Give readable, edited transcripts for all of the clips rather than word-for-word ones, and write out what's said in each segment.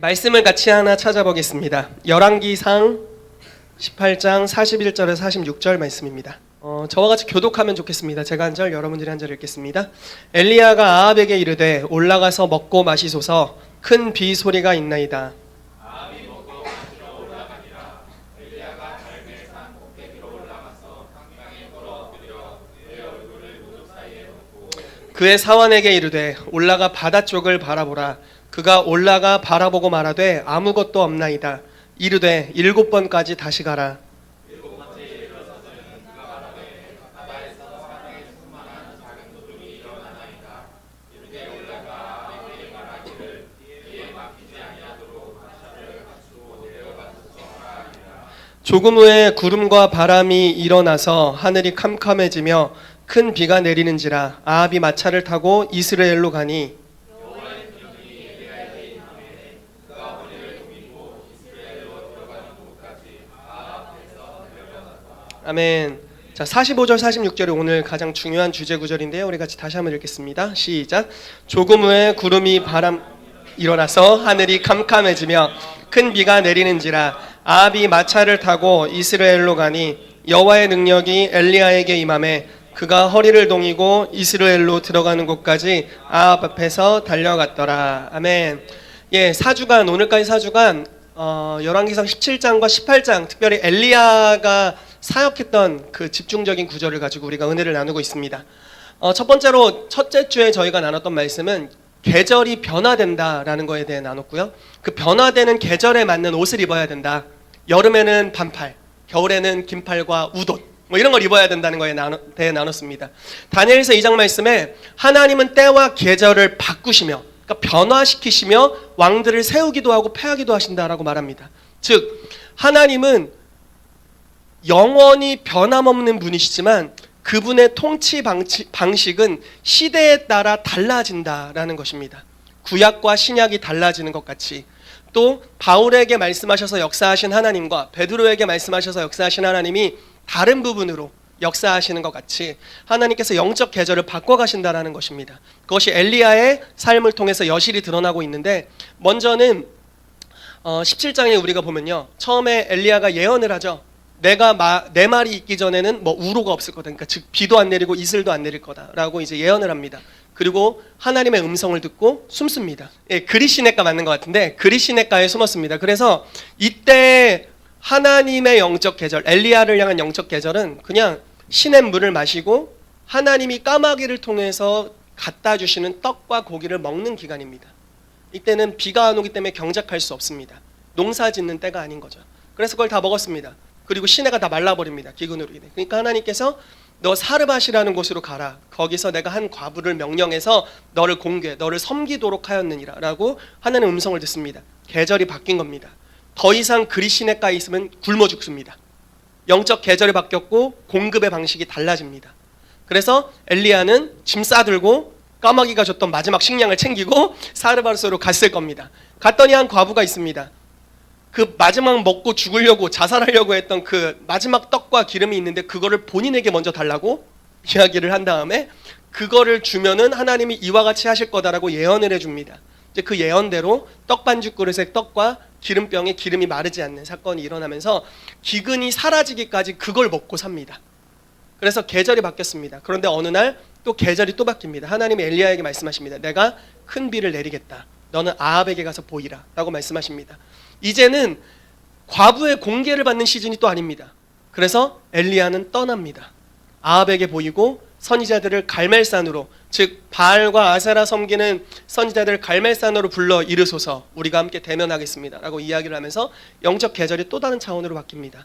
말씀을 같이 하나 찾아보겠습니다. 열왕기상 18장 41절에서 46절 말씀입니다. 저와 같이 교독하면 좋겠습니다. 제가 한 절, 여러분들이 한 절 읽겠습니다. 엘리야가 아합에게 이르되 올라가서 먹고 마시소서. 큰 비 소리가 있나이다. 아합이 먹고 마시러 올라가니라. 엘리야가 갈멜산 꼭대기로 올라가서 강강에 걸어 엎드려 그의 얼굴을 무릎 사이에 놓고 그의 사환에게 이르되 올라가 바다 쪽을 바라보라. 그가 올라가 바라보고 말하되 아무것도 없나이다. 이르되 7번까지 다시 가라. 7번째 일어서서는 그가 말하되 바다에서 사람의 수많은 작은 도둑이 일어나나이다. 이르되 올라가 아합에게 말하기를 비에 막히지 아니하도록 마차를 갖추고 내려가소서 하니라. 조금 후에 구름과 바람이 일어나서 하늘이 캄캄해지며 큰 비가 내리는지라. 아합이 마차를 타고 이스라엘로 가니 아멘. 자, 45절 46절이 오늘 가장 중요한 주제 구절인데요. 우리 같이 다시 한번 읽겠습니다. 시작. 조금 후에 구름이 바람 일어나서 하늘이 캄캄해지며 큰 비가 내리는지라. 아합이 마차를 타고 이스라엘로 가니 여호와의 능력이 엘리야에게 임하매 그가 허리를 동이고 이스라엘로 들어가는 곳까지 아합 앞에서 달려갔더라. 아멘. 예, 사주간, 오늘까지 사주간 열왕기상 17장과 18장, 특별히 엘리야가 사역했던 그 집중적인 구절을 가지고 우리가 은혜를 나누고 있습니다. 첫 번째로 첫째 주에 저희가 나눴던 말씀은 계절이 변화된다라는 거에 대해 나눴고요. 그 변화되는 계절에 맞는 옷을 입어야 된다. 여름에는 반팔, 겨울에는 긴팔과 웃옷, 뭐 이런 걸 입어야 된다는 거에 대해 나눴습니다. 다니엘서 2장 말씀에 하나님은 때와 계절을 바꾸시며, 그러니까 변화시키시며 왕들을 세우기도 하고 패하기도 하신다라고 말합니다. 즉 하나님은 영원히 변함없는 분이시지만 그분의 통치 방식은 시대에 따라 달라진다라는 것입니다. 구약과 신약이 달라지는 것 같이 또 바울에게 말씀하셔서 역사하신 하나님과 베드로에게 말씀하셔서 역사하신 하나님이 다른 부분으로 역사하시는 것 같이 하나님께서 영적 계절을 바꿔가신다라는 것입니다. 그것이 엘리야의 삶을 통해서 여실히 드러나고 있는데, 먼저는 17장에 우리가 보면요, 처음에 엘리야가 예언을 하죠. 내 말이 있기 전에는 뭐 우로가 없을 거다. 그러니까 즉 비도 안 내리고 이슬도 안 내릴 거다라고 이제 예언을 합니다. 그리고 하나님의 음성을 듣고 숨습니다. 예, 그리시네가 맞는 것 같은데 그리시네가에 숨었습니다. 그래서 이때 하나님의 영적 계절, 엘리야를 향한 영적 계절은 그냥 시냇 물을 마시고 하나님이 까마귀를 통해서 갖다 주시는 떡과 고기를 먹는 기간입니다. 이때는 비가 안 오기 때문에 경작할 수 없습니다. 농사 짓는 때가 아닌 거죠. 그래서 그걸 다 먹었습니다. 그리고 시내가 다 말라버립니다. 기근으로 인해. 그러니까 하나님께서 너 사르밧이라는 곳으로 가라. 거기서 내가 한 과부를 명령해서 너를 공개, 너를 섬기도록 하였느니라 라고 하나님의 음성을 듣습니다. 계절이 바뀐 겁니다. 더 이상 그리시네가에 있으면 굶어 죽습니다. 영적 계절이 바뀌었고 공급의 방식이 달라집니다. 그래서 엘리야는 짐 싸들고 까마귀가 줬던 마지막 식량을 챙기고 사르밧으로 갔을 겁니다. 갔더니 한 과부가 있습니다. 그 마지막 먹고 죽으려고 자살하려고 했던 그 마지막 떡과 기름이 있는데 그거를 본인에게 먼저 달라고 이야기를 한 다음에 그거를 주면은 하나님이 이와 같이 하실 거다라고 예언을 해줍니다. 이제 그 예언대로 떡반죽 그릇에 떡과 기름병에 기름이 마르지 않는 사건이 일어나면서 기근이 사라지기까지 그걸 먹고 삽니다. 그래서 계절이 바뀌었습니다. 그런데 어느 날 또 계절이 또 바뀝니다. 하나님이 엘리야에게 말씀하십니다. 내가 큰 비를 내리겠다. 너는 아합에게 가서 보이라 라고 말씀하십니다. 이제는 과부의 공개를 받는 시즌이 또 아닙니다. 그래서 엘리야는 떠납니다. 아합에게 보이고 선지자들을 갈멜산으로, 즉 바알과 아세라 섬기는 선지자들을 갈멜산으로 불러 이르소서, 우리가 함께 대면하겠습니다 라고 이야기를 하면서 영적 계절이 또 다른 차원으로 바뀝니다.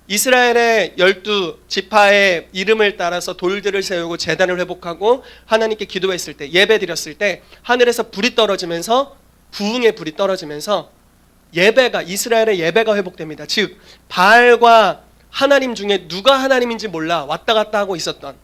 이스라엘의 12지파의 이름을 따라서 돌들을 세우고 제단을 회복하고 하나님께 기도했을 때, 예배 드렸을 때 하늘에서 불이 떨어지면서, 부흥의 불이 떨어지면서 예배가, 이스라엘의 예배가 회복됩니다. 즉 바알과 하나님 중에 누가 하나님인지 몰라 왔다 갔다 하고 있었던,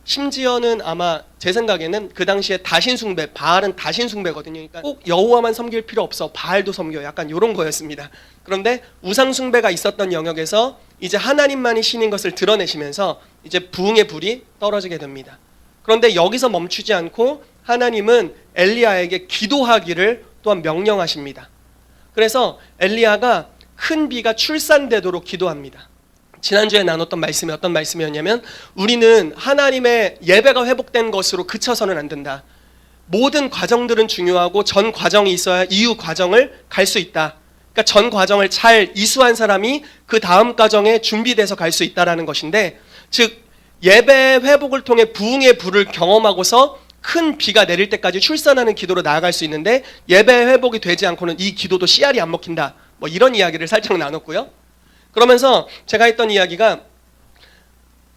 심지어는 아마 제 생각에는 그 당시에 다신숭배, 바알은 다신숭배거든요. 그러니까 꼭 여호와만 섬길 필요 없어, 바알도 섬겨, 약간 이런 거였습니다. 그런데 우상숭배가 있었던 영역에서 이제 하나님만이 신인 것을 드러내시면서 이제 부흥의 불이 떨어지게 됩니다. 그런데 여기서 멈추지 않고 하나님은 엘리야에게 기도하기를 또한 명령하십니다. 그래서 엘리야가 큰 비가 출산되도록 기도합니다. 지난주에 나눴던 말씀이 어떤 말씀이었냐면 우리는 하나님의 예배가 회복된 것으로 그쳐서는 안 된다. 모든 과정들은 중요하고 전 과정이 있어야 이후 과정을 갈 수 있다. 그러니까 전 과정을 잘 이수한 사람이 그 다음 과정에 준비돼서 갈 수 있다라는 것인데, 즉 예배 회복을 통해 부흥의 불을 경험하고서 큰 비가 내릴 때까지 출산하는 기도로 나아갈 수 있는데, 예배 회복이 되지 않고는 이 기도도 씨알이 안 먹힌다. 뭐 이런 이야기를 살짝 나눴고요. 그러면서 제가 했던 이야기가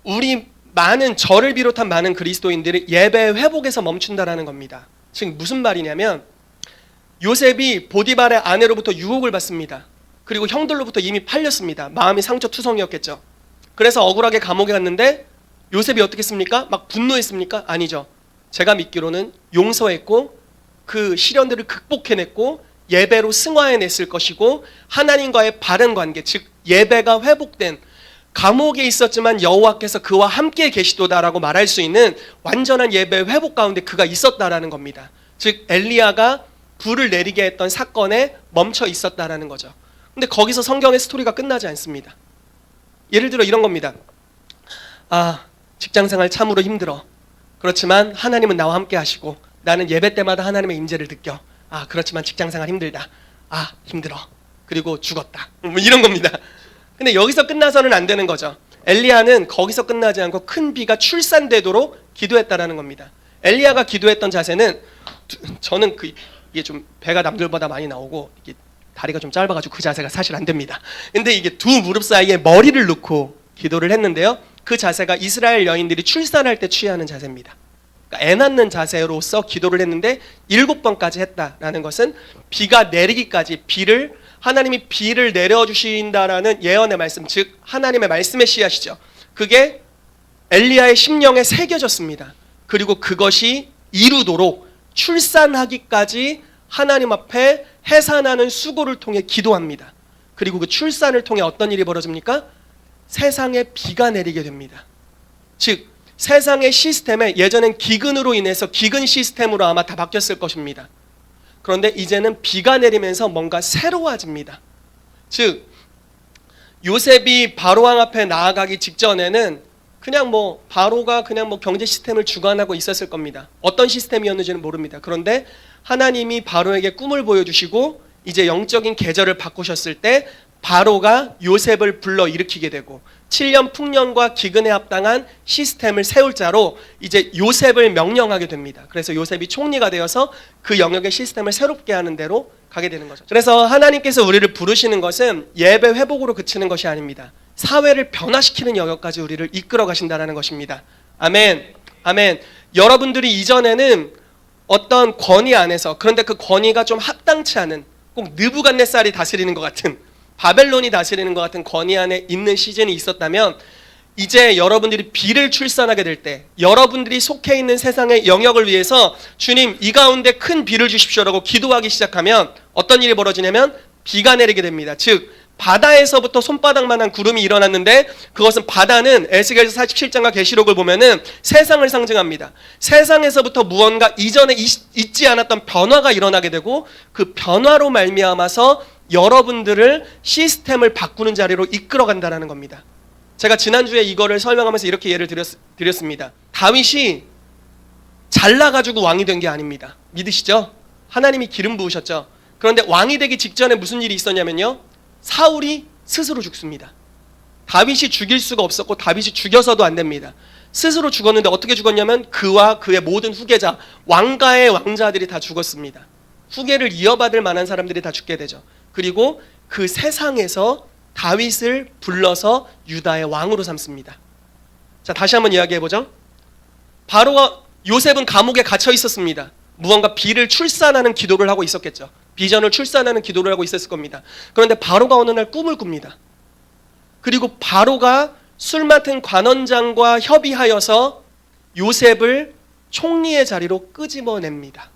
우리 많은 저를 비롯한 많은 그리스도인들이 예배 회복에서 멈춘다라는 겁니다. 즉 무슨 말이냐면 요셉이 보디발의 아내로부터 유혹을 받습니다. 그리고 형들로부터 이미 팔렸습니다. 마음이 상처투성이었겠죠. 그래서 억울하게 감옥에 갔는데 요셉이 어떻게 했습니까? 막 분노했습니까? 아니죠. 제가 믿기로는 용서했고 그 시련들을 극복해냈고 예배로 승화해냈을 것이고, 하나님과의 바른 관계, 즉 예배가 회복된, 감옥에 있었지만 여호와께서 그와 함께 계시도다라고 말할 수 있는 완전한 예배 회복 가운데 그가 있었다라는 겁니다. 즉 엘리야가 불을 내리게 했던 사건에 멈춰 있었다라는 거죠. 근데 거기서 성경의 스토리가 끝나지 않습니다. 예를 들어 이런 겁니다. 직장생활 참으로 힘들어. 그렇지만 하나님은 나와 함께 하시고 나는 예배 때마다 하나님의 임재를 느껴. 그렇지만 직장생활 힘들다. 힘들어. 그리고 죽었다. 뭐 이런 겁니다. 근데 여기서 끝나서는 안 되는 거죠. 엘리야는 거기서 끝나지 않고 큰 비가 출산되도록 기도했다라는 겁니다. 엘리야가 기도했던 자세는, 저는 이게 좀 배가 남들보다 많이 나오고 이게 다리가 좀 짧아가지고 그 자세가 사실 안 됩니다. 근데 이게 두 무릎 사이에 머리를 넣고 기도를 했는데요. 그 자세가 이스라엘 여인들이 출산할 때 취하는 자세입니다. 그러니까 애 낳는 자세로서 기도를 했는데 7번까지 했다라는 것은 비가 내리기까지, 하나님이 비를 내려주신다라는 예언의 말씀, 즉 하나님의 말씀의 씨앗이죠. 그게 엘리야의 심령에 새겨졌습니다. 그리고 그것이 이루도록 출산하기까지 하나님 앞에 해산하는 수고를 통해 기도합니다. 그리고 그 출산을 통해 어떤 일이 벌어집니까? 세상에 비가 내리게 됩니다. 즉 세상의 시스템에, 예전엔 기근으로 인해서 기근 시스템으로 아마 다 바뀌었을 것입니다. 그런데 이제는 비가 내리면서 뭔가 새로워집니다. 즉 요셉이 바로왕 앞에 나아가기 직전에는 그냥 바로가 그냥 경제 시스템을 주관하고 있었을 겁니다. 어떤 시스템이었는지는 모릅니다. 그런데 하나님이 바로에게 꿈을 보여주시고 이제 영적인 계절을 바꾸셨을 때 바로가 요셉을 불러 일으키게 되고 7년 풍년과 기근에 합당한 시스템을 세울 자로 이제 요셉을 명령하게 됩니다. 그래서 요셉이 총리가 되어서 그 영역의 시스템을 새롭게 하는 대로 가게 되는 거죠. 그래서 하나님께서 우리를 부르시는 것은 예배 회복으로 그치는 것이 아닙니다. 사회를 변화시키는 영역까지 우리를 이끌어 가신다는 것입니다. 아멘. 아멘. 여러분들이 이전에는 어떤 권위 안에서, 그런데 그 권위가 좀 합당치 않은, 꼭 느부갓네살이 다스리는 것 같은, 바벨론이 다스리는 것 같은 권위 안에 있는 시즌이 있었다면, 이제 여러분들이 비를 출산하게 될 때, 여러분들이 속해 있는 세상의 영역을 위해서 주님 이 가운데 큰 비를 주십시오라고 기도하기 시작하면 어떤 일이 벌어지냐면 비가 내리게 됩니다. 즉 바다에서부터 손바닥만한 구름이 일어났는데, 그것은 바다는 에스겔서 47장과 계시록을 보면은 세상을 상징합니다. 세상에서부터 무언가 이전에 있지 않았던 변화가 일어나게 되고, 그 변화로 말미암아서 여러분들을 시스템을 바꾸는 자리로 이끌어간다는 겁니다. 제가 지난주에 이거를 설명하면서 이렇게 예를 드렸습니다. 다윗이 잘나가지고 왕이 된 게 아닙니다. 믿으시죠? 하나님이 기름 부으셨죠. 그런데 왕이 되기 직전에 무슨 일이 있었냐면요, 사울이 스스로 죽습니다. 다윗이 죽일 수가 없었고 다윗이 죽여서도 안 됩니다. 스스로 죽었는데 어떻게 죽었냐면 그와 그의 모든 후계자, 왕가의 왕자들이 다 죽었습니다. 후계를 이어받을 만한 사람들이 다 죽게 되죠. 그리고 그 세상에서 다윗을 불러서 유다의 왕으로 삼습니다. 자, 다시 한번 이야기해보죠. 바로가, 요셉은 감옥에 갇혀 있었습니다. 무언가 비를 출산하는 기도를 하고 있었겠죠. 비전을 출산하는 기도를 하고 있었을 겁니다. 그런데 바로가 어느 날 꿈을 꿉니다. 그리고 바로가 술 맡은 관원장과 협의하여서 요셉을 총리의 자리로 끄집어냅니다.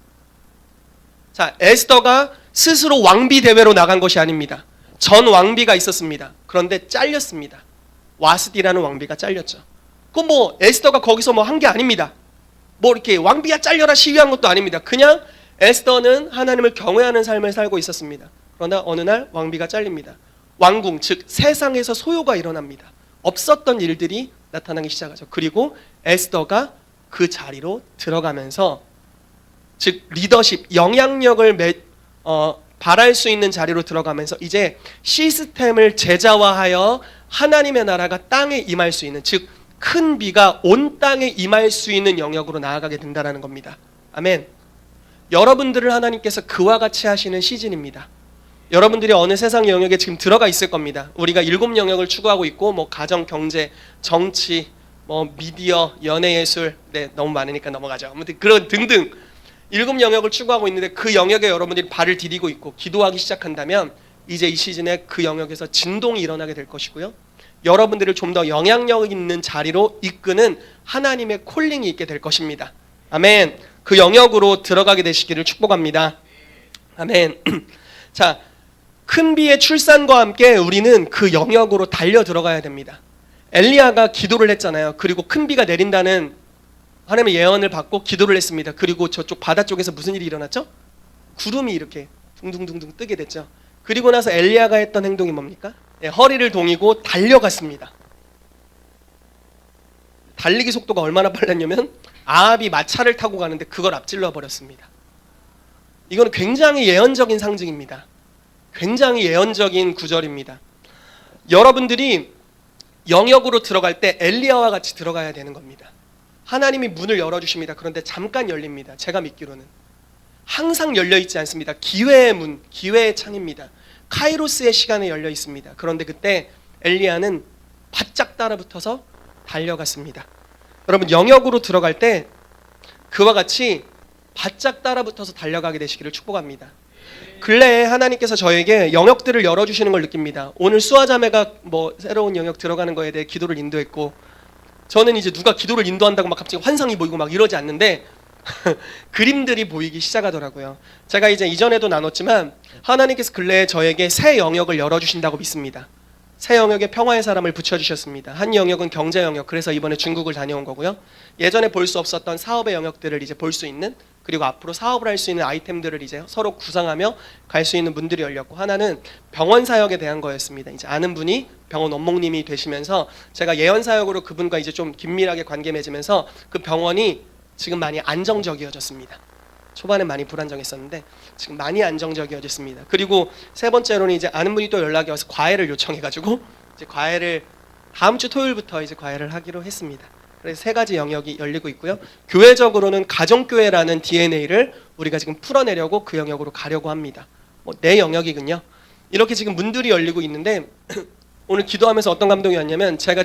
자, 에스더가 스스로 왕비 대회로 나간 것이 아닙니다. 전 왕비가 있었습니다. 그런데 잘렸습니다. 와스디라는 왕비가 잘렸죠. 그 에스더가 거기서 한 게 아닙니다. 이렇게 왕비야 잘려라 시위한 것도 아닙니다. 그냥 에스더는 하나님을 경외하는 삶을 살고 있었습니다. 그러나 어느 날 왕비가 잘립니다. 왕궁, 즉 세상에서 소요가 일어납니다. 없었던 일들이 나타나기 시작하죠. 그리고 에스더가 그 자리로 들어가면서, 즉 리더십, 영향력을 발할 수 있는 자리로 들어가면서 이제 시스템을 제자화하여 하나님의 나라가 땅에 임할 수 있는, 즉 큰 비가 온 땅에 임할 수 있는 영역으로 나아가게 된다는 겁니다. 아멘. 여러분들을 하나님께서 그와 같이 하시는 시즌입니다. 여러분들이 어느 세상 영역에 지금 들어가 있을 겁니다. 우리가 7 영역을 추구하고 있고, 뭐 가정, 경제, 정치, 뭐 미디어, 연예예술, 네 너무 많으니까 넘어가죠. 아무튼 그런 등등 7 영역을 추구하고 있는데, 그 영역에 여러분들이 발을 디디고 있고 기도하기 시작한다면 이제 이 시즌에 그 영역에서 진동이 일어나게 될 것이고요. 여러분들을 좀 더 영향력 있는 자리로 이끄는 하나님의 콜링이 있게 될 것입니다. 아멘. 그 영역으로 들어가게 되시기를 축복합니다. 아멘. 자, 큰 비의 출산과 함께 우리는 그 영역으로 달려 들어가야 됩니다. 엘리야가 기도를 했잖아요. 그리고 큰 비가 내린다는 하나님의 예언을 받고 기도를 했습니다. 그리고 저쪽 바다 쪽에서 무슨 일이 일어났죠? 구름이 이렇게 둥둥둥둥 뜨게 됐죠. 그리고 나서 엘리야가 했던 행동이 뭡니까? 네, 허리를 동이고 달려갔습니다. 달리기 속도가 얼마나 빨랐냐면 아합이 마차를 타고 가는데 그걸 앞질러 버렸습니다. 이건 굉장히 예언적인 상징입니다. 굉장히 예언적인 구절입니다. 여러분들이 영역으로 들어갈 때 엘리야와 같이 들어가야 되는 겁니다. 하나님이 문을 열어주십니다. 그런데 잠깐 열립니다. 제가 믿기로는 항상 열려있지 않습니다. 기회의 문, 기회의 창입니다. 카이로스의 시간에 열려 있습니다. 그런데 그때 엘리야는 바짝 따라붙어서 달려갔습니다. 여러분, 영역으로 들어갈 때 그와 같이 바짝 따라붙어서 달려가게 되시기를 축복합니다. 근래에 하나님께서 저에게 영역들을 열어주시는 걸 느낍니다. 오늘 수아자매가 뭐 새로운 영역 들어가는 거에 대해 기도를 인도했고, 저는 이제 누가 기도를 인도한다고 막 갑자기 환상이 보이고 막 이러지 않는데 그림들이 보이기 시작하더라고요. 제가 이제 이전에도 나눴지만 하나님께서 근래에 저에게 새 영역을 열어주신다고 믿습니다. 새 영역에 평화의 사람을 붙여주셨습니다. 한 영역은 경제 영역, 그래서 이번에 중국을 다녀온 거고요. 예전에 볼 수 없었던 사업의 영역들을 이제 볼 수 있는, 그리고 앞으로 사업을 할 수 있는 아이템들을 이제 서로 구상하며 갈 수 있는 문들이 열렸고, 하나는 병원 사역에 대한 거였습니다. 이제 아는 분이 병원 원목님이 되시면서 제가 예언 사역으로 그분과 이제 좀 긴밀하게 관계 맺으면서 그 병원이 지금 많이 안정적이어졌습니다. 초반에 많이 불안정했었는데 지금 많이 안정적이어졌습니다. 그리고 세 번째로는 이제 아는 분이 또 연락이 와서 과외를 요청해가지고 이제 과외를 다음 주 토요일부터 이제 과외를 하기로 했습니다. 그래서 3가지 영역이 열리고 있고요. 교회적으로는 가정교회라는 DNA를 우리가 지금 풀어내려고 그 영역으로 가려고 합니다. 내 영역이군요. 이렇게 지금 문들이 열리고 있는데 오늘 기도하면서 어떤 감동이었냐면, 제가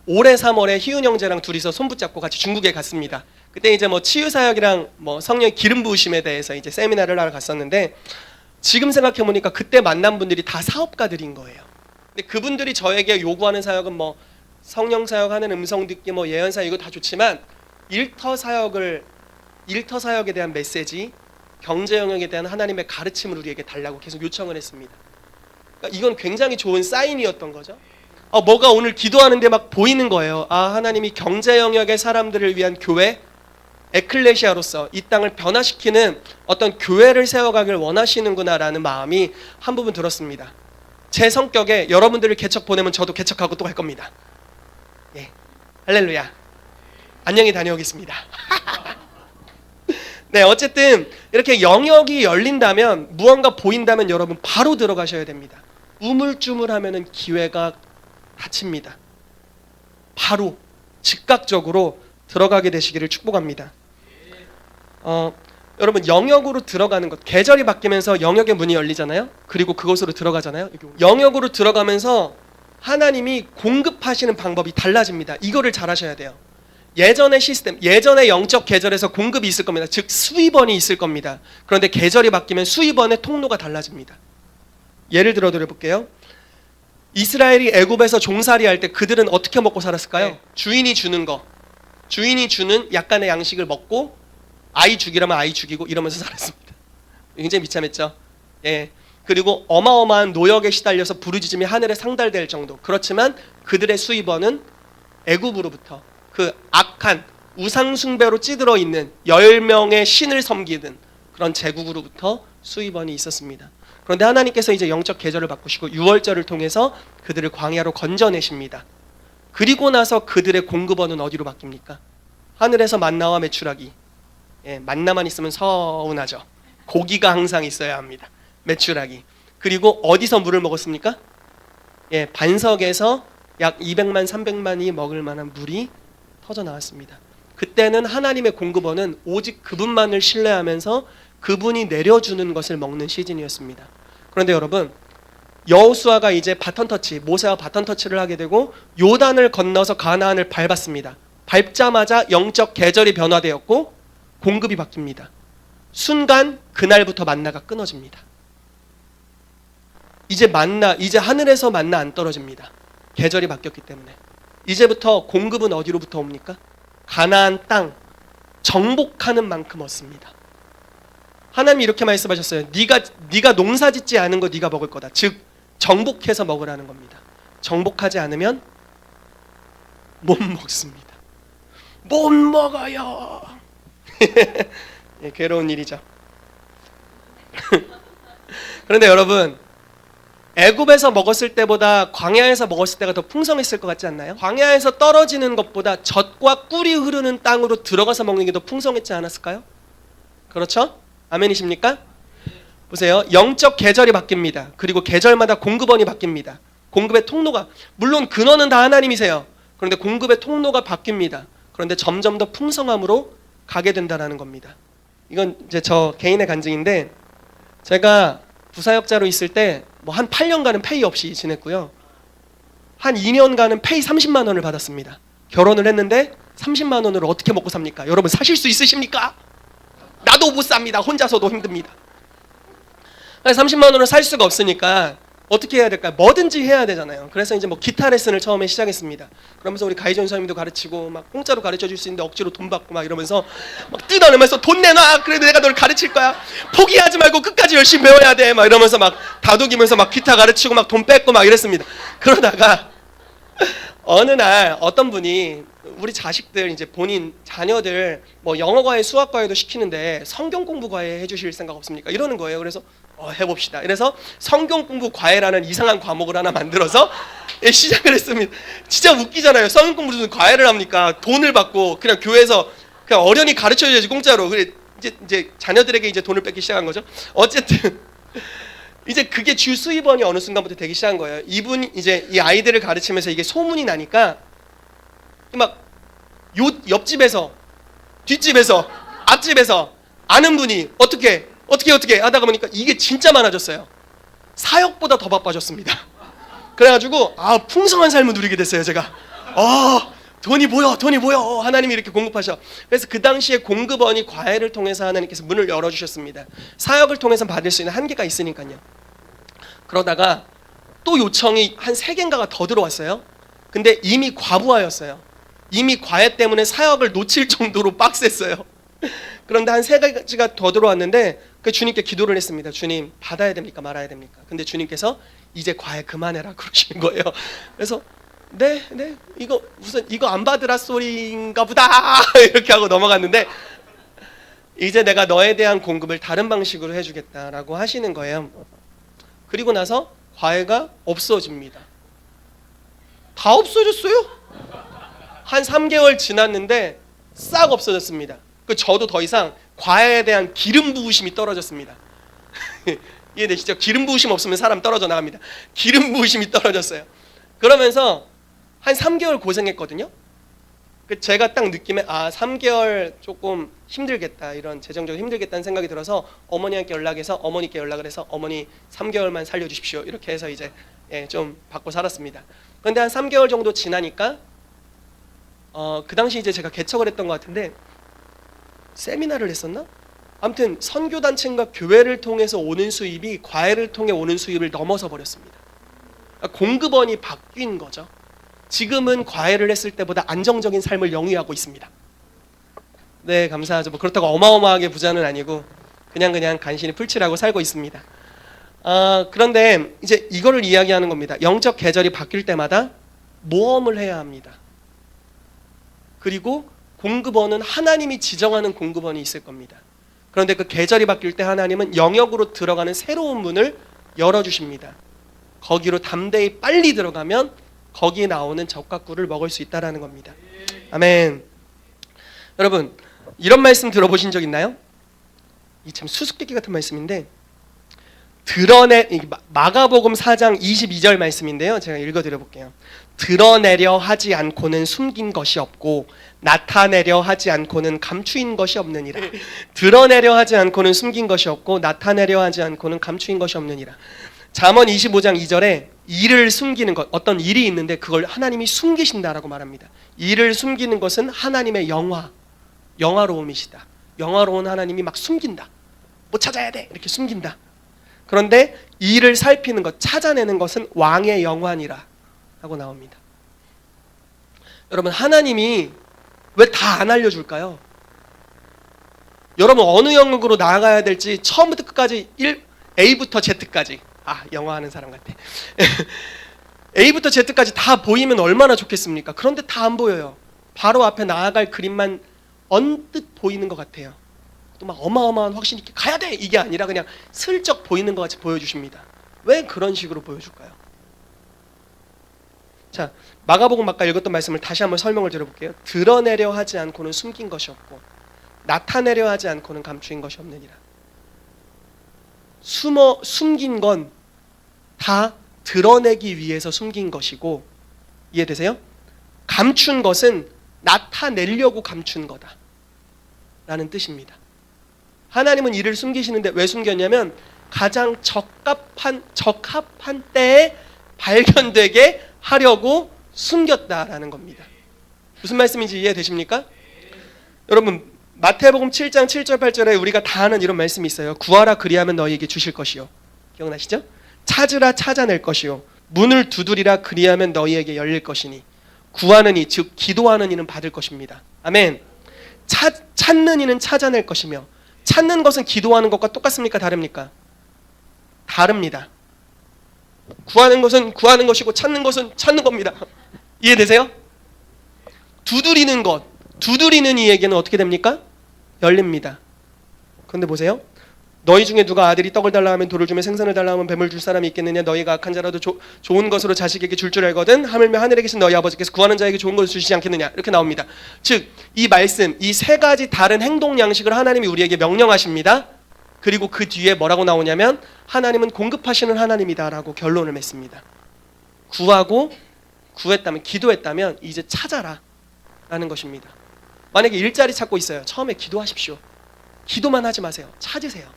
올해 3월에 희훈 형제랑 둘이서 손 붙잡고 같이 중국에 갔습니다. 그때 이제 뭐 치유사역이랑 뭐 성령의 기름 부으심에 대해서 이제 세미나를 하러 갔었는데, 지금 생각해 보니까 그때 만난 분들이 다 사업가들인 거예요. 근데 그분들이 저에게 요구하는 사역은 뭐 성령 사역하는 음성 듣기, 뭐 예언 사역, 이거 다 좋지만 일터 사역에 대한 메시지, 경제 영역에 대한 하나님의 가르침을 우리에게 달라고 계속 요청을 했습니다. 그러니까 이건 굉장히 좋은 사인이었던 거죠. 뭐가 오늘 기도하는데 막 보이는 거예요. 하나님이 경제 영역의 사람들을 위한 교회, 에클레시아로서 이 땅을 변화시키는 어떤 교회를 세워가길 원하시는구나라는 마음이 한 부분 들었습니다. 제 성격에 여러분들을 개척 보내면 저도 개척하고 또 갈 겁니다. 예, 할렐루야. 안녕히 다녀오겠습니다. 네, 어쨌든 이렇게 영역이 열린다면, 무언가 보인다면 여러분 바로 들어가셔야 됩니다. 우물쭈물하면은 기회가 닫힙니다. 바로 즉각적으로 들어가게 되시기를 축복합니다. 여러분, 영역으로 들어가는 것, 계절이 바뀌면서 영역의 문이 열리잖아요. 그리고 그곳으로 들어가잖아요. 영역으로 들어가면서 하나님이 공급하시는 방법이 달라집니다. 이거를 잘 하셔야 돼요. 예전의 시스템, 예전의 영적 계절에서 공급이 있을 겁니다. 즉 수입원이 있을 겁니다. 그런데 계절이 바뀌면 수입원의 통로가 달라집니다. 예를 들어 드려볼게요. 이스라엘이 애굽에서 종살이 할 때 그들은 어떻게 먹고 살았을까요? 네. 주인이 주는 거, 주인이 주는 약간의 양식을 먹고, 아이 죽이라면 아이 죽이고 이러면서 살았습니다. 굉장히 비참했죠. 예. 그리고 어마어마한 노역에 시달려서 부르짖음이 하늘에 상달될 정도. 그렇지만 그들의 수입원은 애굽으로부터 그 악한 우상 숭배로 찌들어 있는 10명의 신을 섬기는 그런 제국으로부터 수입원이 있었습니다. 그런데 하나님께서 이제 영적 계절을 바꾸시고 유월절을 통해서 그들을 광야로 건져내십니다. 그리고 나서 그들의 공급원은 어디로 바뀝니까? 하늘에서 만나와 메추라기. 만나만 있으면 서운하죠. 고기가 항상 있어야 합니다. 메추라기. 그리고 어디서 물을 먹었습니까? 반석에서 약 200만 300만이 먹을 만한 물이 터져 나왔습니다. 그때는 하나님의 공급원은 오직 그분만을 신뢰하면서 그분이 내려주는 것을 먹는 시즌이었습니다. 그런데 여러분, 여호수아가 이제 바턴터치, 모세와 바턴터치를 하게 되고 요단을 건너서 가나안을 밟았습니다. 밟자마자 영적 계절이 변화되었고 공급이 바뀝니다. 순간 그날부터 만나가 끊어집니다. 이제 하늘에서 만나 안 떨어집니다. 계절이 바뀌었기 때문에. 이제부터 공급은 어디로부터 옵니까? 가나안 땅, 정복하는 만큼 얻습니다. 하나님이 이렇게 말씀하셨어요. 네가 농사짓지 않은 거 네가 먹을 거다. 즉 정복해서 먹으라는 겁니다. 정복하지 않으면 못 먹습니다. 못 먹어요. 괴로운 일이죠. 그런데 여러분, 애굽에서 먹었을 때보다 광야에서 먹었을 때가 더 풍성했을 것 같지 않나요? 광야에서 떨어지는 것보다 젖과 꿀이 흐르는 땅으로 들어가서 먹는 게 더 풍성했지 않았을까요? 그렇죠? 아멘이십니까? 보세요. 영적 계절이 바뀝니다. 그리고 계절마다 공급원이 바뀝니다. 공급의 통로가, 물론 근원은 다 하나님이세요. 그런데 공급의 통로가 바뀝니다. 그런데 점점 더 풍성함으로 가게 된다는 겁니다. 이건 이제 저 개인의 간증인데, 제가 부사역자로 있을 때 뭐 한 8년간은 페이 없이 지냈고요. 한 2년간은 페이 30만 원을 받았습니다. 결혼을 했는데 30만 원으로 어떻게 먹고 삽니까? 여러분 사실 수 있으십니까? 나도 못 삽니다. 혼자서도 힘듭니다. 30만 원으로 살 수가 없으니까 어떻게 해야 될까요? 뭐든지 해야 되잖아요. 그래서 이제 뭐 기타 레슨을 처음에 시작했습니다. 그러면서 우리 가이전 선생님도 가르치고 막 공짜로 가르쳐 줄 수 있는데 억지로 돈 받고 막 이러면서 막 뜯어내면서 돈 내놔. 그래도 내가 널 가르칠 거야. 포기하지 말고 끝까지 열심히 배워야 돼. 막 이러면서 막 다독이면서 막 기타 가르치고 막 돈 뺏고 막 이랬습니다. 그러다가 어느 날 어떤 분이 우리 자식들 이제 본인 자녀들 뭐 영어 과외, 수학 과외도 시키는데 성경 공부 과외 해주실 생각 없습니까? 이러는 거예요. 그래서 해봅시다. 그래서 성경 공부 과외라는 이상한 과목을 하나 만들어서 시작을 했습니다. 진짜 웃기잖아요. 성경 공부 무슨 과외를 합니까? 돈을 받고 그냥 교회에서 그냥 어련히 가르쳐줘야지 공짜로. 그래 이제 자녀들에게 이제 돈을 뺏기 시작한 거죠. 어쨌든 이제 그게 주 수입원이 어느 순간부터 되기 시작한 거예요. 이분이 이제 이 아이들을 가르치면서 이게 소문이 나니까 막 옆집에서, 뒷집에서, 앞집에서 아는 분이 어떻게 하다가 보니까 이게 진짜 많아졌어요. 사역보다 더 바빠졌습니다. 그래가지고 풍성한 삶을 누리게 됐어요. 제가 돈이 보여 하나님이 이렇게 공급하셔. 그래서 그 당시에 공급원이 과외를 통해서 하나님께서 문을 열어주셨습니다. 사역을 통해서 받을 수 있는 한계가 있으니까요. 그러다가 또 요청이 한 3개인가가 더 들어왔어요. 근데 이미 과부하였어요. 이미 과외 때문에 사역을 놓칠 정도로 빡셌어요. 그런데 한 3가지가 더 들어왔는데 그 주님께 기도를 했습니다. 주님, 받아야 됩니까 말아야 됩니까? 근데 주님께서 이제 과외 그만해라 그러시는 거예요. 그래서 네 이거 안 받으라 소리인가 보다 이렇게 하고 넘어갔는데, 이제 내가 너에 대한 공급을 다른 방식으로 해주겠다라고 하시는 거예요. 그리고 나서 과외가 없어집니다. 다 없어졌어요. 한 3개월 지났는데 싹 없어졌습니다. 저도 더 이상 과외에 대한 기름 부으심이 떨어졌습니다. 이해되시죠? 기름 부으심 없으면 사람 떨어져 나갑니다. 기름 부으심이 떨어졌어요. 그러면서 한 3개월 고생했거든요. 제가 딱 느낌에 3개월 조금 힘들겠다, 이런 재정적으로 힘들겠다는 생각이 들어서 어머니께 연락해서 어머니께 연락을 해서 어머니 3개월만 살려주십시오 이렇게 해서 이제 좀 받고 살았습니다. 그런데 한 3개월 정도 지나니까 그 당시 이제 제가 개척을 했던 것 같은데 세미나를 했었나? 아무튼 선교단체인가 교회를 통해서 오는 수입이 과외를 통해 오는 수입을 넘어서 버렸습니다. 공급원이 바뀐 거죠. 지금은 과외를 했을 때보다 안정적인 삶을 영위하고 있습니다. 네, 감사하죠. 뭐 그렇다고 어마어마하게 부자는 아니고 그냥 간신히 풀칠하고 살고 있습니다. 그런데 이제 이거를 이야기하는 겁니다. 영적 계절이 바뀔 때마다 모험을 해야 합니다. 그리고 공급원은 하나님이 지정하는 공급원이 있을 겁니다. 그런데 그 계절이 바뀔 때 하나님은 영역으로 들어가는 새로운 문을 열어주십니다. 거기로 담대히 빨리 들어가면 거기에 나오는 적과 꿀을 먹을 수 있다는 겁니다. 아멘. 여러분, 이런 말씀 들어보신 적 있나요? 이 참 수수께끼 같은 말씀인데, 마가복음 4장 22절 말씀인데요. 제가 읽어드려 볼게요. 드러내려 하지 않고는 숨긴 것이 없고 나타내려 하지 않고는 감추인 것이 없느니라. 드러내려 하지 않고는 숨긴 것이 없고 나타내려 하지 않고는 감추인 것이 없느니라. 잠언 25장 2절에 일을 숨기는 것, 어떤 일이 있는데 그걸 하나님이 숨기신다라고 말합니다. 일을 숨기는 것은 하나님의 영화로움이시다. 영화로운 하나님이 막 숨긴다. 뭐 찾아야 돼 이렇게 숨긴다. 그런데 일을 살피는 것, 찾아내는 것은 왕의 영환이라 하고 나옵니다. 여러분, 하나님이 왜 다 안 알려줄까요? 여러분, 어느 영역으로 나아가야 될지 처음부터 끝까지 A부터 Z까지, 영어 하는 사람 같아. A부터 Z까지 다 보이면 얼마나 좋겠습니까? 그런데 다 안 보여요. 바로 앞에 나아갈 그림만 언뜻 보이는 것 같아요. 또 막 어마어마한 확신 있게 가야 돼 이게 아니라 그냥 슬쩍 보이는 것 같이 보여주십니다. 왜 그런 식으로 보여줄까요? 자, 마가복음 아까 읽었던 말씀을 다시 한번 설명을 드려볼게요. 드러내려 하지 않고는 숨긴 것이 없고 나타내려 하지 않고는 감추인 것이 없느니라. 숨긴 건 다 드러내기 위해서 숨긴 것이고, 이해되세요? 감춘 것은 나타내려고 감춘 거다 라는 뜻입니다. 하나님은 이를 숨기시는데 왜 숨겼냐면 가장 적합한 때에 발견되게 하려고 숨겼다라는 겁니다. 무슨 말씀인지 이해되십니까? 여러분, 마태복음 7장 7절 8절에 우리가 다 아는 이런 말씀이 있어요. 구하라 그리하면 너희에게 주실 것이요. 기억나시죠? 찾으라 찾아낼 것이요. 문을 두드리라 그리하면 너희에게 열릴 것이니 구하는 이, 즉 기도하는 이는 받을 것입니다. 아멘. 찾는 이는 찾아낼 것이며, 찾는 것은 기도하는 것과 똑같습니까? 다릅니까? 다릅니다. 구하는 것은 구하는 것이고 찾는 것은 찾는 겁니다. 이해되세요? 두드리는 이에게는 어떻게 됩니까? 열립니다. 그런데 보세요. 너희 중에 누가 아들이 떡을 달라 하면 돌을 주며 생선을 달라 하면 뱀을 줄 사람이 있겠느냐? 너희가 악한 자라도 좋은 것으로 자식에게 줄 알거든 하물며 하늘에 계신 너희 아버지께서 구하는 자에게 좋은 것을 주시지 않겠느냐? 이렇게 나옵니다. 즉, 이 말씀, 이 세 가지 다른 행동 양식을 하나님이 우리에게 명령하십니다. 그리고 그 뒤에 뭐라고 나오냐면 하나님은 공급하시는 하나님이다라고 결론을 맺습니다. 구했다면, 기도했다면 이제 찾아라 라는 것입니다. 만약에 일자리 찾고 있어요. 처음에 기도하십시오. 기도만 하지 마세요. 찾으세요.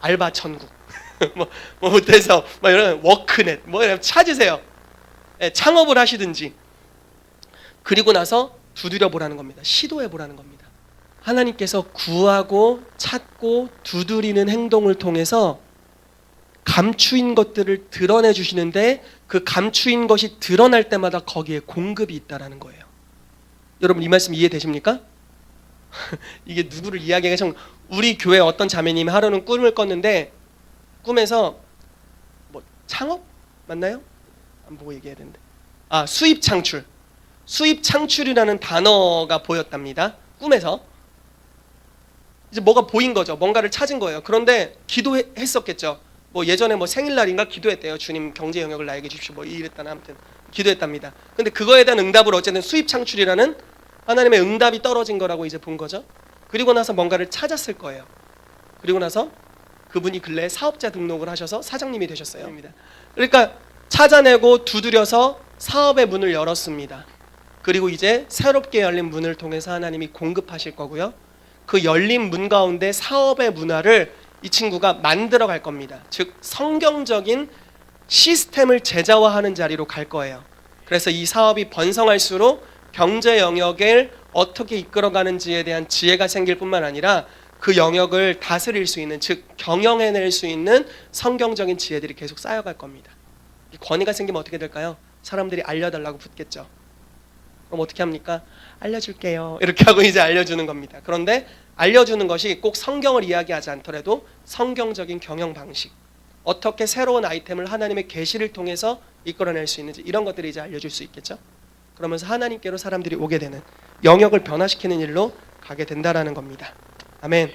알바 천국, 못해서 이런 워크넷, 이런 찾으세요. 창업을 하시든지. 그리고 나서 두드려 보라는 겁니다. 시도해 보라는 겁니다. 하나님께서 구하고 찾고 두드리는 행동을 통해서 감추인 것들을 드러내 주시는데, 그 감추인 것이 드러날 때마다 거기에 공급이 있다라는 거예요. 여러분, 이 말씀 이해되십니까? 이게 누구를 이야기하기가 좀, 우리 교회 어떤 자매님이 하루는 꿈을 꿨는데 꿈에서 창업 맞나요? 안 보고 얘기해야 되는데 수입 창출이라는 단어가 보였답니다. 꿈에서 이제 뭐가 보인 거죠. 뭔가를 찾은 거예요. 그런데 기도했었겠죠. 예전에 생일날인가 기도했대요. 주님 경제 영역을 나에게 주십시오. 이랬다나 아무튼 기도했답니다. 근데 그거에 대한 응답으로 어쨌든 수입 창출이라는 하나님의 응답이 떨어진 거라고 이제 본 거죠. 그리고 나서 뭔가를 찾았을 거예요. 그리고 나서 그분이 근래에 사업자 등록을 하셔서 사장님이 되셨어요. 그러니까 찾아내고 두드려서 사업의 문을 열었습니다. 그리고 이제 새롭게 열린 문을 통해서 하나님이 공급하실 거고요. 그 열린 문 가운데 사업의 문화를 이 친구가 만들어 갈 겁니다. 즉 성경적인 시스템을 제자화하는 자리로 갈 거예요. 그래서 이 사업이 번성할수록 경제 영역을 어떻게 이끌어가는지에 대한 지혜가 생길 뿐만 아니라 그 영역을 다스릴 수 있는, 즉 경영해낼 수 있는 성경적인 지혜들이 계속 쌓여갈 겁니다. 권위가 생기면 어떻게 될까요? 사람들이 알려달라고 붙겠죠. 그럼 어떻게 합니까? 알려줄게요. 이렇게 하고 이제 알려주는 겁니다. 그런데 알려주는 것이 꼭 성경을 이야기하지 않더라도 성경적인 경영 방식, 어떻게 새로운 아이템을 하나님의 계시를 통해서 이끌어낼 수 있는지, 이런 것들이 이제 알려줄 수 있겠죠. 그러면서 하나님께로 사람들이 오게 되는, 영역을 변화시키는 일로 가게 된다라는 겁니다. 아멘.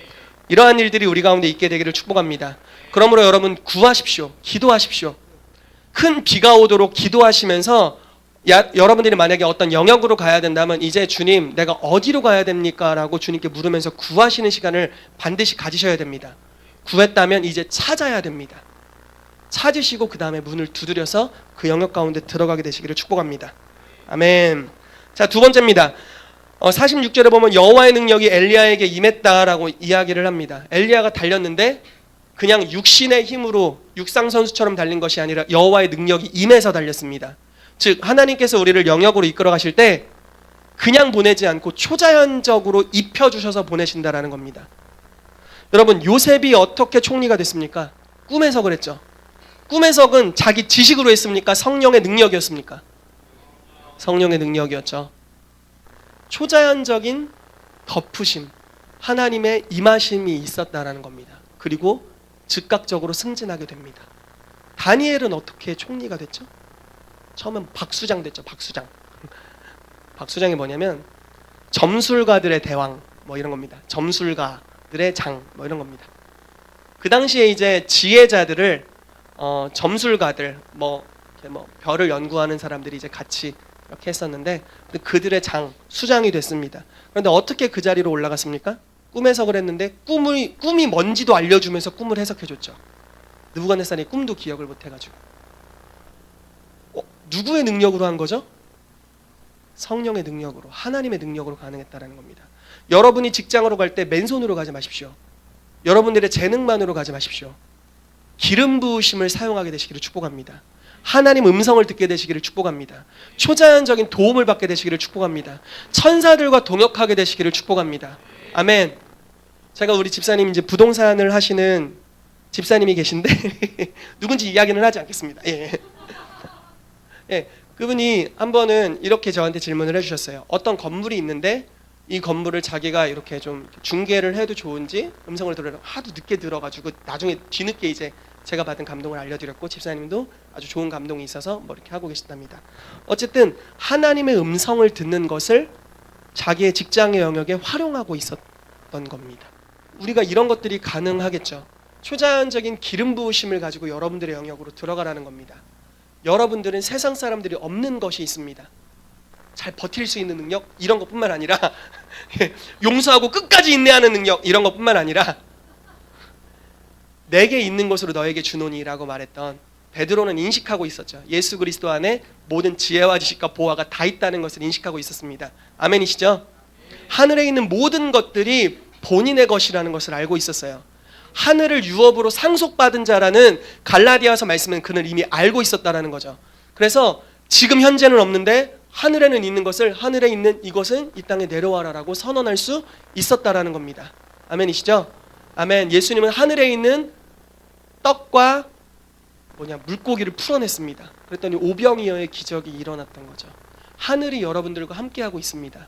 이러한 일들이 우리 가운데 있게 되기를 축복합니다. 그러므로 여러분 구하십시오. 기도하십시오. 큰 비가 오도록 기도하시면서 여러분들이 만약에 어떤 영역으로 가야 된다면 이제 주님 내가 어디로 가야 됩니까? 라고 주님께 물으면서 구하시는 시간을 반드시 가지셔야 됩니다. 구했다면 이제 찾아야 됩니다. 찾으시고 그 다음에 문을 두드려서 그 영역 가운데 들어가게 되시기를 축복합니다. 아멘. 자, 두 번째입니다. 46절에 보면 여호와의 능력이 엘리야에게 임했다라고 이야기를 합니다. 엘리야가 달렸는데 그냥 육신의 힘으로 육상 선수처럼 달린 것이 아니라 여호와의 능력이 임해서 달렸습니다. 즉 하나님께서 우리를 영역으로 이끌어 가실 때 그냥 보내지 않고 초자연적으로 입혀주셔서 보내신다라는 겁니다. 여러분 요셉이 어떻게 총리가 됐습니까? 꿈에서 그랬죠. 꿈의 해석은 자기 지식으로 했습니까? 성령의 능력이었습니까? 성령의 능력이었죠. 초자연적인 덮으심, 하나님의 임하심이 있었다라는 겁니다. 그리고 즉각적으로 승진하게 됩니다. 다니엘은 어떻게 총리가 됐죠? 처음엔 박수장 됐죠. 박수장. 박수장이 뭐냐면 점술가들의 대왕 뭐 이런 겁니다. 점술가들의 장 뭐 이런 겁니다. 그 당시에 이제 지혜자들을 점술가들 뭐 별을 연구하는 사람들이 이제 같이 이렇게 했었는데 그들의 장 수장이 됐습니다. 그런데 어떻게 그 자리로 올라갔습니까? 꿈에서 그랬는데 꿈이 뭔지도 알려주면서 꿈을 해석해줬죠. 느부갓네살이 꿈도 기억을 못해가지고 누구의 능력으로 한 거죠? 성령의 능력으로, 하나님의 능력으로 가능했다라는 겁니다. 여러분이 직장으로 갈 때 맨손으로 가지 마십시오. 여러분들의 재능만으로 가지 마십시오. 기름 부으심을 사용하게 되시기를 축복합니다. 하나님 음성을 듣게 되시기를 축복합니다. 초자연적인 도움을 받게 되시기를 축복합니다. 천사들과 동역하게 되시기를 축복합니다. 아멘. 제가 우리 집사님 이제 부동산을 하시는 집사님이 계신데 누군지 이야기는 하지 않겠습니다. 예, 그분이 한 번은 이렇게 저한테 질문을 해주셨어요. 어떤 건물이 있는데 이 건물을 자기가 이렇게 좀 중개를 해도 좋은지 음성을 들으려고 하도 늦게 들어가지고 나중에 뒤늦게 이제 제가 받은 감동을 알려드렸고 집사님도 아주 좋은 감동이 있어서 뭐 이렇게 하고 계신답니다. 어쨌든 하나님의 음성을 듣는 것을 자기의 직장의 영역에 활용하고 있었던 겁니다. 우리가 이런 것들이 가능하겠죠. 초자연적인 기름 부으심을 가지고 여러분들의 영역으로 들어가라는 겁니다. 여러분들은 세상 사람들이 없는 것이 있습니다. 잘 버틸 수 있는 능력 이런 것뿐만 아니라 용서하고 끝까지 인내하는 능력 이런 것뿐만 아니라 내게 있는 것으로 너에게 주노니라고 말했던 베드로는 인식하고 있었죠. 예수 그리스도 안에 모든 지혜와 지식과 보화가 다 있다는 것을 인식하고 있었습니다. 아멘이시죠? 하늘에 있는 모든 것들이 본인의 것이라는 것을 알고 있었어요. 하늘을 유업으로 상속받은 자라는 갈라디아서 말씀은 그는 이미 알고 있었다라는 거죠. 그래서 지금 현재는 없는데 하늘에는 있는 것을 하늘에 있는 이것은 이 땅에 내려와라라고 선언할 수 있었다라는 겁니다. 아멘이시죠? 아멘. 예수님은 하늘에 있는 떡과 물고기를 풀어냈습니다. 그랬더니 오병이어의 기적이 일어났던 거죠. 하늘이 여러분들과 함께하고 있습니다.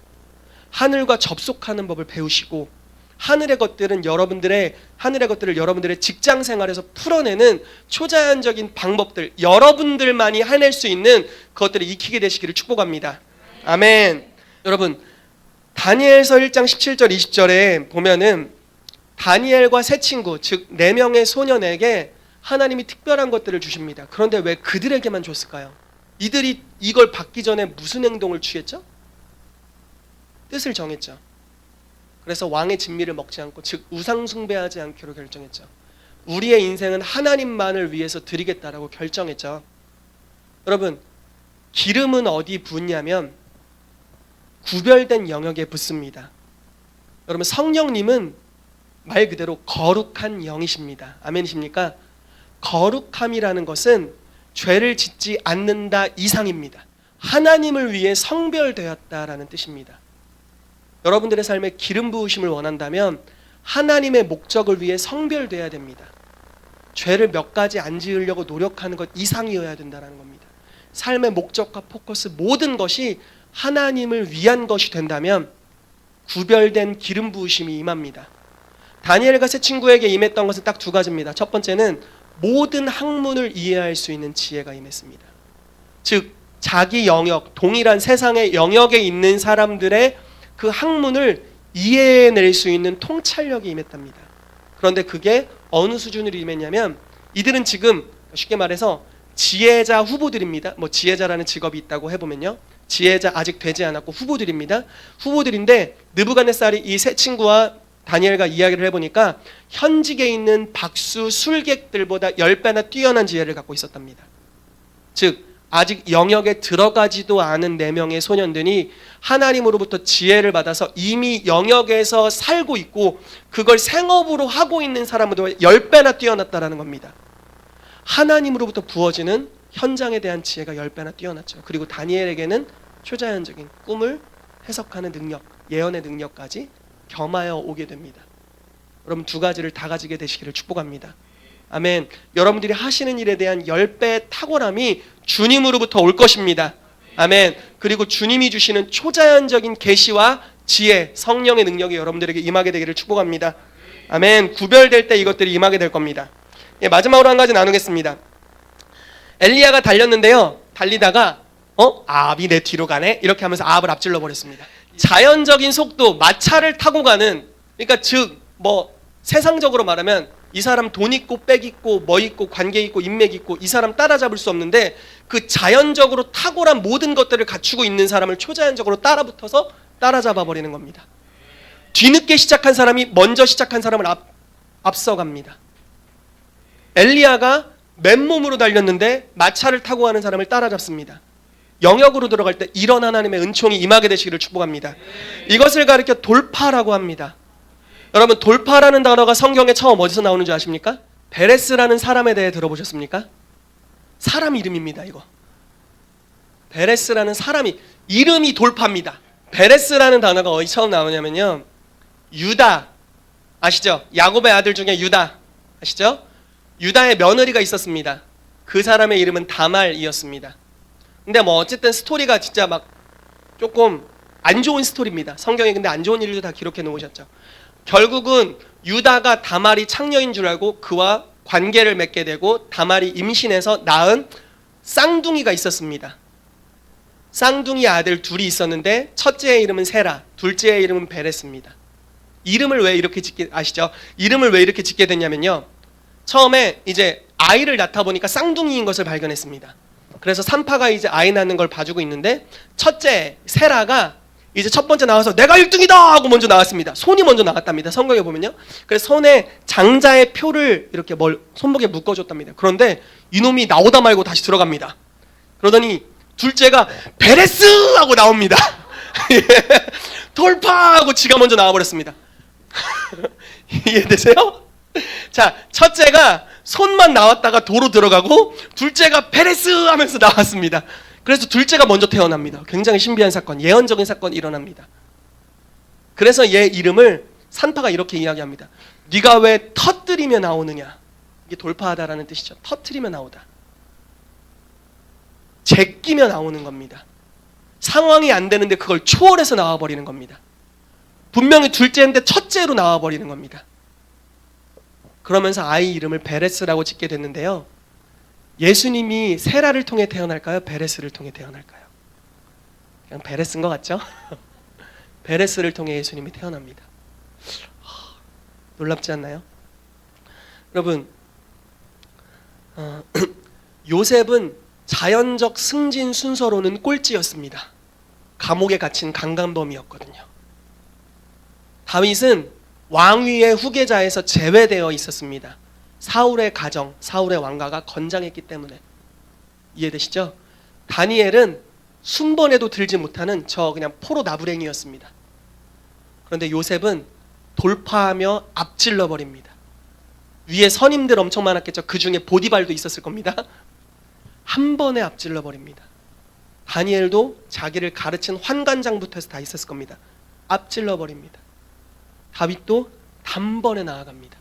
하늘과 접속하는 법을 배우시고 하늘의 것들을 여러분들의 직장 생활에서 풀어내는 초자연적인 방법들, 여러분들만이 해낼 수 있는 그것들을 익히게 되시기를 축복합니다. 아멘. 여러분, 다니엘서 1장 17절 20절에 보면은 다니엘과 세 친구, 즉 4명의 소년에게 하나님이 특별한 것들을 주십니다. 그런데 왜 그들에게만 줬을까요? 이들이 이걸 받기 전에 무슨 행동을 취했죠? 뜻을 정했죠. 그래서 왕의 진미를 먹지 않고 즉 우상 숭배하지 않기로 결정했죠. 우리의 인생은 하나님만을 위해서 드리겠다라고 결정했죠. 여러분, 기름은 어디 붓냐면 구별된 영역에 붓습니다. 여러분, 성령님은 말 그대로 거룩한 영이십니다. 아멘이십니까? 거룩함이라는 것은 죄를 짓지 않는다 이상입니다. 하나님을 위해 성별되었다라는 뜻입니다. 여러분들의 삶에 기름 부으심을 원한다면 하나님의 목적을 위해 성별돼야 됩니다. 죄를 몇 가지 안 지으려고 노력하는 것 이상이어야 된다는 겁니다. 삶의 목적과 포커스 모든 것이 하나님을 위한 것이 된다면 구별된 기름 부으심이 임합니다. 다니엘과 세 친구에게 임했던 것은 딱 2가지입니다. 첫 번째는 모든 학문을 이해할 수 있는 지혜가 임했습니다. 즉 자기 영역, 동일한 세상의 영역에 있는 사람들의 그 학문을 이해해낼 수 있는 통찰력이 임했답니다. 그런데 그게 어느 수준으로 임했냐면 이들은 지금 쉽게 말해서 지혜자 후보들입니다. 뭐 지혜자라는 직업이 있다고 해보면요, 지혜자 아직 되지 않았고 후보들입니다. 후보들인데 느부갓네살이 이 세 친구와 다니엘과 이야기를 해보니까 현직에 있는 박수 술객들보다 10배나 뛰어난 지혜를 갖고 있었답니다. 즉 아직 영역에 들어가지도 않은 4명의 소년들이 하나님으로부터 지혜를 받아서 이미 영역에서 살고 있고 그걸 생업으로 하고 있는 사람보다 10배나 뛰어났다라는 겁니다. 하나님으로부터 부어지는 현장에 대한 지혜가 10배나 뛰어났죠. 그리고 다니엘에게는 초자연적인 꿈을 해석하는 능력, 예언의 능력까지 겸하여 오게 됩니다. 여러분 두 가지를 다 가지게 되시기를 축복합니다. 아멘. 여러분들이 하시는 일에 대한 10배의 탁월함이 주님으로부터 올 것입니다. 아멘. 그리고 주님이 주시는 초자연적인 계시와 지혜, 성령의 능력이 여러분들에게 임하게 되기를 축복합니다. 아멘. 구별될 때 이것들이 임하게 될 겁니다. 예, 마지막으로 한 가지 나누겠습니다. 엘리야가 달렸는데요, 달리다가 아합이 내 뒤로 가네 이렇게 하면서 아합을 앞질러 버렸습니다. 자연적인 속도, 마차를 타고 가는, 그러니까 즉 뭐 세상적으로 말하면 이 사람 돈 있고 빽 있고 뭐 있고 관계 있고 인맥 있고 이 사람 따라잡을 수 없는데 그 자연적으로 탁월한 모든 것들을 갖추고 있는 사람을 초자연적으로 따라붙어서 따라잡아 버리는 겁니다. 뒤늦게 시작한 사람이 먼저 시작한 사람을 앞서갑니다. 엘리야가 맨몸으로 달렸는데 마차를 타고 가는 사람을 따라잡습니다. 영역으로 들어갈 때 이런 하나님의 은총이 임하게 되시기를 축복합니다. 이것을 가리켜 돌파라고 합니다. 여러분 돌파라는 단어가 성경에 처음 어디서 나오는 줄 아십니까? 베레스라는 사람에 대해 들어보셨습니까? 사람 이름입니다. 이거 베레스라는 사람이 이름이 돌파입니다. 베레스라는 단어가 어디 처음 나오냐면요, 유다 아시죠? 야곱의 아들 중에 유다 아시죠? 유다의 며느리가 있었습니다. 그 사람의 이름은 다말이었습니다. 근데 뭐 어쨌든 스토리가 진짜 막 조금 안 좋은 스토리입니다. 성경에 근데 안 좋은 일도 다 기록해 놓으셨죠. 결국은 유다가 다말이 창녀인 줄 알고 그와 관계를 맺게 되고 다말이 임신해서 낳은 쌍둥이가 있었습니다. 쌍둥이 아들 둘이 있었는데 첫째의 이름은 세라, 둘째의 이름은 베레스입니다. 이름을 왜 이렇게 짓게 아시죠? 이름을 왜 이렇게 짓게 됐냐면요, 처음에 이제 아이를 낳다 보니까 쌍둥이인 것을 발견했습니다. 그래서 산파가 이제 아이 낳는 걸 봐주고 있는데 첫째 세라가 이제 첫 번째 나와서 내가 1등이다 하고 먼저 나왔습니다. 손이 먼저 나왔답니다. 성경에 보면요. 그래서 손에 장자의 표를 이렇게 손목에 묶어줬답니다. 그런데 이놈이 나오다 말고 다시 들어갑니다. 그러더니 둘째가 베레스 하고 나옵니다. 돌파하고 지가 먼저 나와버렸습니다. 이해되세요? 자, 첫째가 손만 나왔다가 도로 들어가고 둘째가 베레스 하면서 나왔습니다. 그래서 둘째가 먼저 태어납니다. 굉장히 신비한 사건, 예언적인 사건이 일어납니다. 그래서 얘 이름을 산파가 이렇게 이야기합니다. 네가 왜 터뜨리며 나오느냐. 이게 돌파하다라는 뜻이죠. 터뜨리며 나오다. 제끼며 나오는 겁니다. 상황이 안 되는데 그걸 초월해서 나와버리는 겁니다. 분명히 둘째인데 첫째로 나와버리는 겁니다. 그러면서 아이 이름을 베레스라고 짓게 됐는데요, 예수님이 세라를 통해 태어날까요? 베레스를 통해 태어날까요? 그냥 베레스인 것 같죠? 베레스를 통해 예수님이 태어납니다. 놀랍지 않나요? 여러분, 요셉은 자연적 승진 순서로는 꼴찌였습니다. 감옥에 갇힌 강간범이었거든요. 다윗은 왕위의 후계자에서 제외되어 있었습니다. 사울의 가정, 사울의 왕가가 건장했기 때문에. 이해되시죠? 다니엘은 순번에도 들지 못하는 저 그냥 포로 나부랭이였습니다. 그런데 요셉은 돌파하며 앞질러 버립니다. 위에 선임들 엄청 많았겠죠. 그 중에 보디발도 있었을 겁니다. 한 번에 앞질러 버립니다. 다니엘도 자기를 가르친 환관장부터 해서 다 있었을 겁니다. 앞질러 버립니다. 다윗도 단번에 나아갑니다.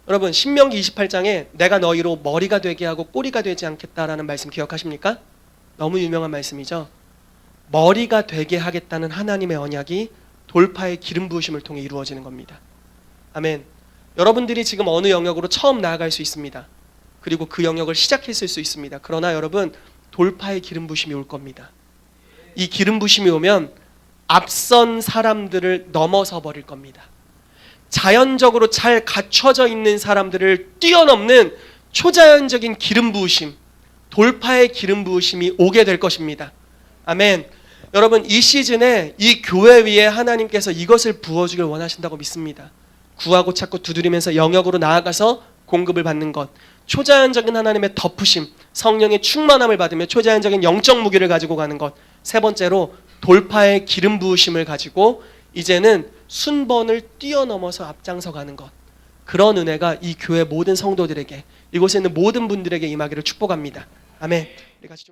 여러분, 신명기 28장에 내가 너희로 머리가 되게 하고 꼬리가 되지 않겠다라는 말씀 기억하십니까? 너무 유명한 말씀이죠. 머리가 되게 하겠다는 하나님의 언약이 돌파의 기름 부으심을 통해 이루어지는 겁니다. 아멘. 여러분들이 지금 어느 영역으로 처음 나아갈 수 있습니다. 그리고 그 영역을 시작했을 수 있습니다. 그러나 여러분, 돌파의 기름 부으심이 올 겁니다. 이 기름 부으심이 오면 앞선 사람들을 넘어서 버릴 겁니다. 자연적으로 잘 갖춰져 있는 사람들을 뛰어넘는 초자연적인 기름 부으심, 돌파의 기름 부으심이 오게 될 것입니다. 아멘. 여러분, 이 시즌에 이 교회 위에 하나님께서 이것을 부어주길 원하신다고 믿습니다. 구하고 찾고 두드리면서 영역으로 나아가서 공급을 받는 것, 초자연적인 하나님의 덮으심, 성령의 충만함을 받으며 초자연적인 영적 무기를 가지고 가는 것, 세 번째로 돌파의 기름 부으심을 가지고 이제는 순번을 뛰어넘어서 앞장서 가는 것, 그런 은혜가 이 교회 모든 성도들에게, 이곳에 있는 모든 분들에게 임하기를 축복합니다. 아멘. 우리 같이 좀